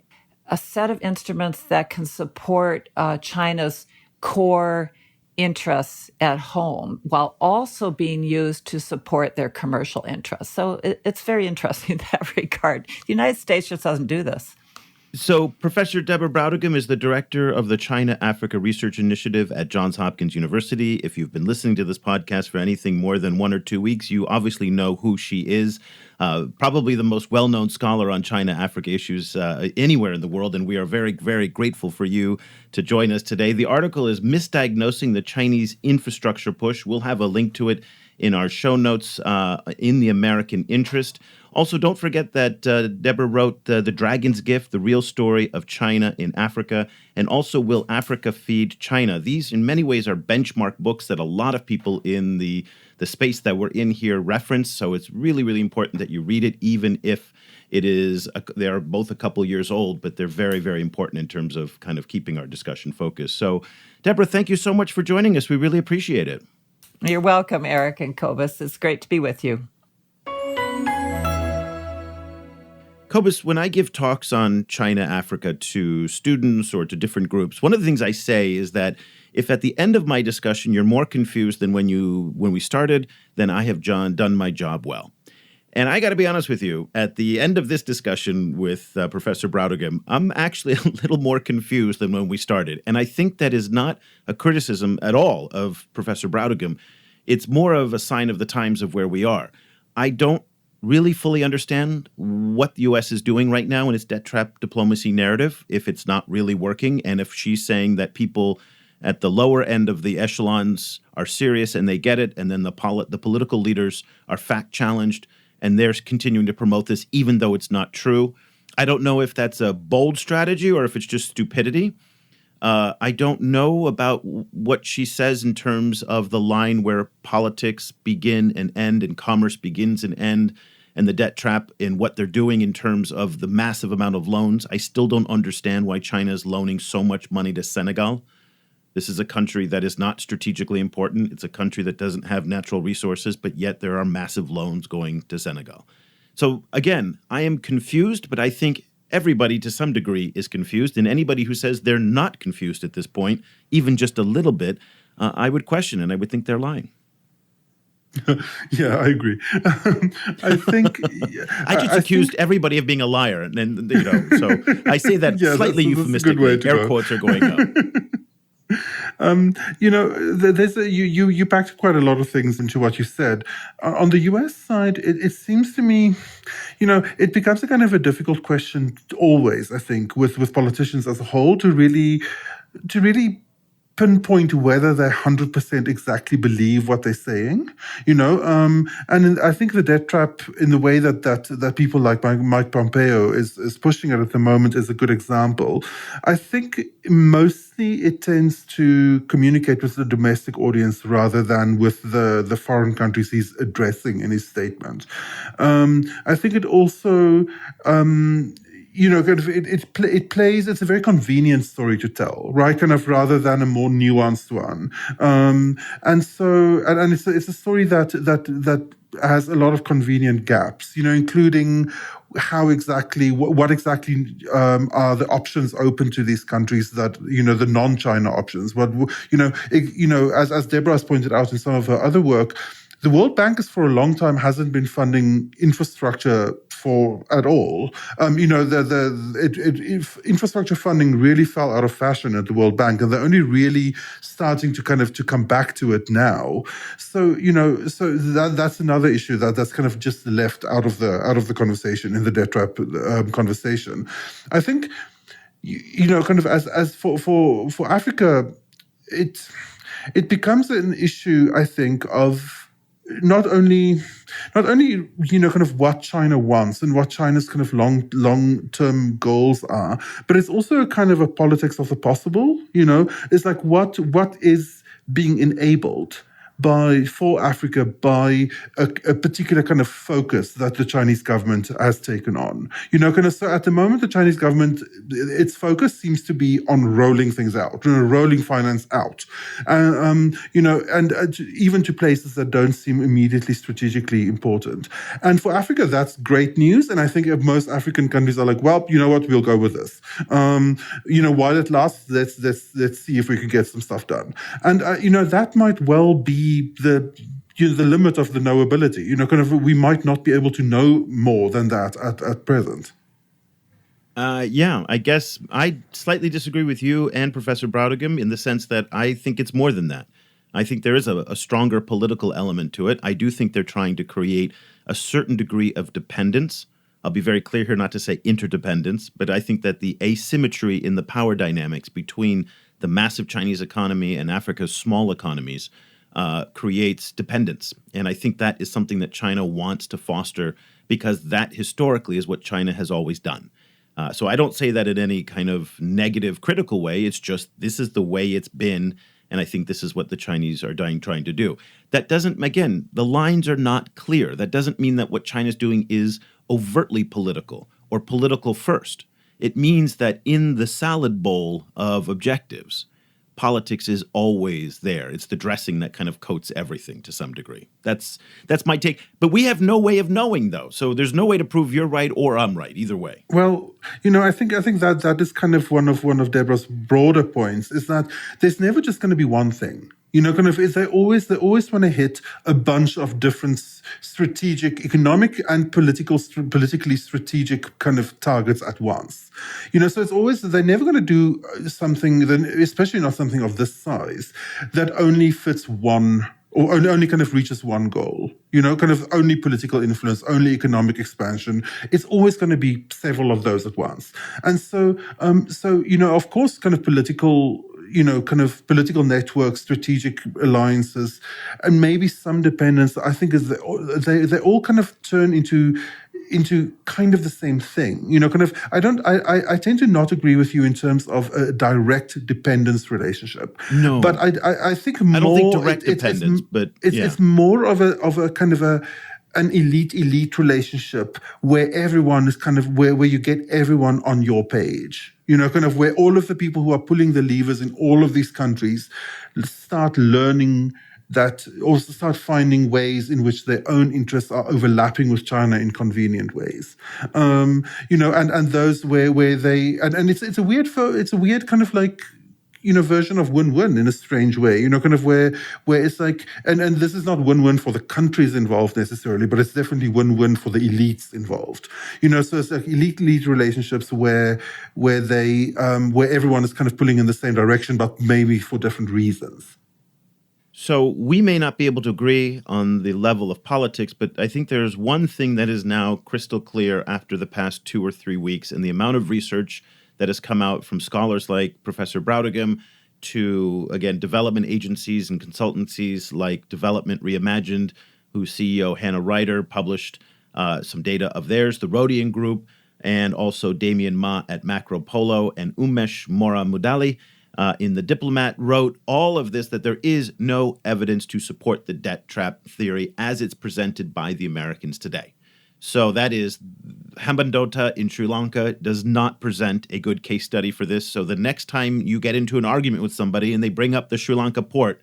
a set of instruments that can support China's core interests at home while also being used to support their commercial interests. So it's very interesting in that regard. The United States just doesn't do this. So Professor Deborah Brautigam is the director of the China-Africa Research Initiative at Johns Hopkins University. If you've been listening to this podcast for anything more than 1 or 2 weeks, you obviously know who she is. Probably the most well-known scholar on China-Africa issues anywhere in the world, and we are very, very grateful for you to join us today. The article is Misdiagnosing the Chinese Infrastructure Push. We'll have a link to it in our show notes in the American Interest. Also, don't forget that Deborah wrote The Dragon's Gift, The Real Story of China in Africa, and also Will Africa Feed China? These, in many ways, are benchmark books that a lot of people in the space that we're in here reference. So it's really, really important that you read it, even if they are both a couple years old, but they're very, very important in terms of kind of keeping our discussion focused. So, Deborah, thank you so much for joining us. We really appreciate it. You're welcome, Eric and Cobus. It's great to be with you. Cobus, when I give talks on China-Africa to students or to different groups, one of the things I say is that if at the end of my discussion you're more confused than when we started, then I have done my job well. And I got to be honest with you, at the end of this discussion with Professor Brautigam, I'm actually a little more confused than when we started. And I think that is not a criticism at all of Professor Brautigam. It's more of a sign of the times of where we are. I don't really fully understand what the U.S. is doing right now in its debt trap diplomacy narrative, if it's not really working, and if she's saying that people at the lower end of the echelons are serious and they get it, and then the political leaders are fact-challenged, and they're continuing to promote this even though it's not true. I don't know if that's a bold strategy or if it's just stupidity. I don't know about what she says in terms of the line where politics begin and end and commerce begins and end, and the debt trap and what they're doing in terms of the massive amount of loans. I still don't understand why China is loaning so much money to Senegal. This is a country that is not strategically important. It's a country that doesn't have natural resources, but yet there are massive loans going to Senegal. So again, I am confused, but I think everybody to some degree is confused. And anybody who says they're not confused at this point, even just a little bit, I would question and I would think they're lying. Yeah, I agree. I think I just accused everybody of being a liar, and then so I say that slightly euphemistically. Air quotes are going up. You backed quite a lot of things into what you said. On the U.S. side, it seems to me, it becomes a kind of a difficult question always, I think, with politicians as a whole to really pinpoint whether they 100% exactly believe what they're saying, I think the debt trap, in the way that people like Mike Pompeo is pushing it at the moment, is a good example. I think mostly it tends to communicate with the domestic audience rather than with the foreign countries he's addressing in his statement. I think it also it plays. It's a very convenient story to tell, right? Kind of rather than a more nuanced one. And it's a story that has a lot of convenient gaps, including how exactly, what exactly are the options open to these countries that, the non-China options. As Deborah has pointed out in some of her other work, the World Bank for a long time hasn't been funding infrastructure at all. Infrastructure funding really fell out of fashion at the World Bank, and they're only really starting to to come back to it now. So that's another issue that's kind of just left out of the conversation in the debt trap conversation. I think as for Africa, it becomes an issue, I think, of not only what China wants and what China's kind of long-term goals are, but it's also a kind of a politics of the possible. It's like what is being enabled for Africa by a particular kind of focus that the Chinese government has taken on. So at the moment, the Chinese government, its focus seems to be on rolling things out, rolling finance out, and even to places that don't seem immediately strategically important. And for Africa, that's great news. And I think most African countries are like, well, you know what, we'll go with this. While it lasts, let's see if we can get some stuff done. And that might well be the limit of the knowability. We might not be able to know more than that at present. I guess I slightly disagree with you and Professor Brautigam in the sense that I think it's more than that. I think there is a stronger political element to it. I do think they're trying to create a certain degree of dependence. I'll be very clear here not to say interdependence, but I think that the asymmetry in the power dynamics between the massive Chinese economy and Africa's small economies creates dependence. And I think that is something that China wants to foster because that historically is what China has always done. So I don't say that in any kind of negative, critical way. It's just this is the way it's been. And I think this is what the Chinese are trying to do. That doesn't, again, the lines are not clear. That doesn't mean that what China's doing is overtly political or political first. It means that in the salad bowl of objectives, politics is always there. It's the dressing that kind of coats everything to some degree. That's my take. But we have no way of knowing, though. So there's no way to prove you're right or I'm right, either way. Well, I think that is kind of one of Deborah's broader points, is that there's never just going to be one thing. They always want to hit a bunch of different strategic, economic and politically strategic kind of targets at once. So it's always, they're never going to do something, especially not something of this size, that only fits one or only kind of reaches one goal, kind of only political influence, only economic expansion. It's always going to be several of those at once. And so of course, kind of political networks, strategic alliances, and maybe some dependence, I think is they all kind of turn into kind of the same thing. I tend to not agree with you in terms of a direct dependence relationship. No. But I think more, I don't think direct dependence, but it's more of a kind of an elite relationship where everyone is kind of where you get everyone on your page. Kind of where all of the people who are pulling the levers in all of these countries start learning that, also start finding ways in which their own interests are overlapping with China in convenient ways. And those where they and it's a weird kind of like version of win-win in a strange way, kind of where it's like, and this is not win-win for the countries involved necessarily, but it's definitely win-win for the elites involved. So it's like elite relationships where everyone is kind of pulling in the same direction, but maybe for different reasons. So we may not be able to agree on the level of politics, but I think there's one thing that is now crystal clear after the past 2 or 3 weeks and the amount of research that has come out from scholars like Professor Brautigam to, again, development agencies and consultancies like Development Reimagined, whose CEO Hannah Ryder published some data of theirs, the Rodian Group, and also Damien Ma at Macro Polo and Umesh Mora Mudali in The Diplomat wrote all of this, that there is no evidence to support the debt trap theory as it's presented by the Americans today. So that is, Hambantota in Sri Lanka does not present a good case study for this. So the next time you get into an argument with somebody and they bring up the Sri Lanka port,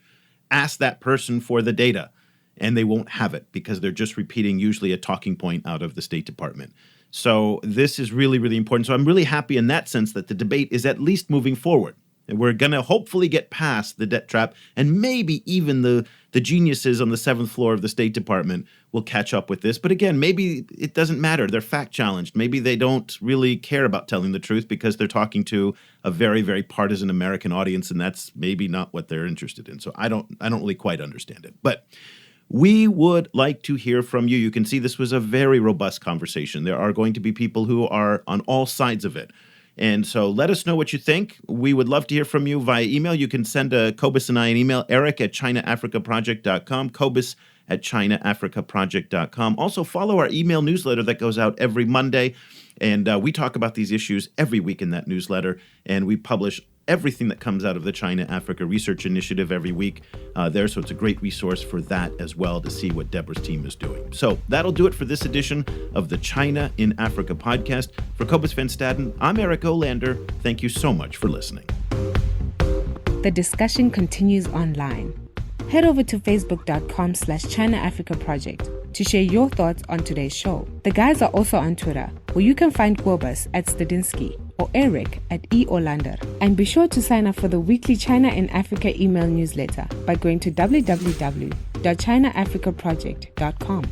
ask that person for the data, and they won't have it because they're just repeating usually a talking point out of the State Department. So this is really, really important. So I'm really happy in that sense that the debate is at least moving forward. And we're going to hopefully get past the debt trap, and maybe even the geniuses on the 7th floor of the State Department will catch up with this. But again, maybe it doesn't matter. They're fact challenged. Maybe they don't really care about telling the truth because they're talking to a very, very partisan American audience, and that's maybe not what they're interested in. So I don't really quite understand it. But we would like to hear from you. You can see this was a very robust conversation. There are going to be people who are on all sides of it. And so let us know what you think. We would love to hear from you via email. You can send Cobus and I an email, eric@chinaafricaproject.com, cobus@chinaafricaproject.com. Also, follow our email newsletter that goes out every Monday. And we talk about these issues every week in that newsletter. And we publish everything that comes out of the China-Africa Research Initiative every week there. So it's a great resource for that as well to see what Deborah's team is doing. So that'll do it for this edition of the China in Africa podcast. For Cobus Van Staden, I'm Eric Olander. Thank you so much for listening. The discussion continues online. Head over to facebook.com/China Africa Project to share your thoughts on today's show. The guys are also on Twitter, where you can find Cobus @Stadinsky or Eric @eOlander. And be sure to sign up for the weekly China in Africa email newsletter by going to www.chinaafricaproject.com.